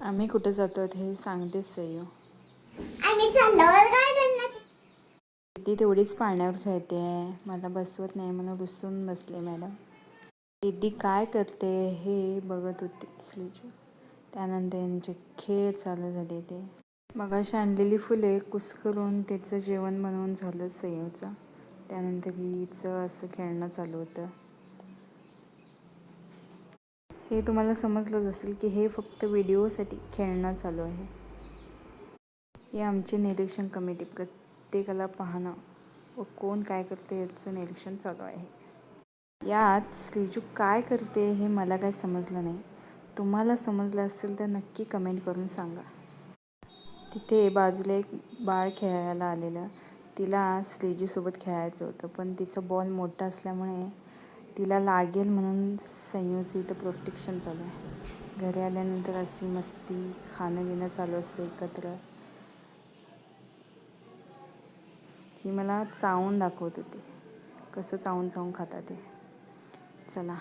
आम्ही कुठे जातो हे सांगतेच सय्यो. आम्ही चाललो गार्डनला. ती तेवढीच पाण्यावर खेळते, मला बसवत नाही म्हणून रुसून बसले मॅडम. दीदी काय करते हे बघत होते स्लीजू. त्यानंतर यांचे खेळ चालू झाले. ते मगाशी आणलेली फुले कुस्करून त्याचं जेवण बनवून झालं सय्योचं. त्यानंतर हिचं असं खेळणं चालू होतं. हे तुम्हाला समजलंच असेल की हे फक्त व्हिडिओसाठी खेळणं चालू आहे. हे आमचे निरीक्षण कमिटी प्रत्येकाला पाहणं व कोण काय करते याचं निरीक्षण चालू आहे. यात श्रीजू काय करते हे मला काय समजलं नाही. तुम्हाला समजलं असेल तर नक्की कमेंट करून सांगा. तिथे बाजूला एक बाळ खेळायला आलेलं. तिला श्रीजूसोबत खेळायचं होतं, पण तिचा बॉल मोठा असल्यामुळे तिला लागेल म्हणून संयोचं इथं प्रोटेक्शन चालू आहे. घरी आल्यानंतर अशी मस्ती खाणं पिणं चालू असतं एकत्र. ही मला चावून दाखवत होती कसं चावून चावून खातात ते. चला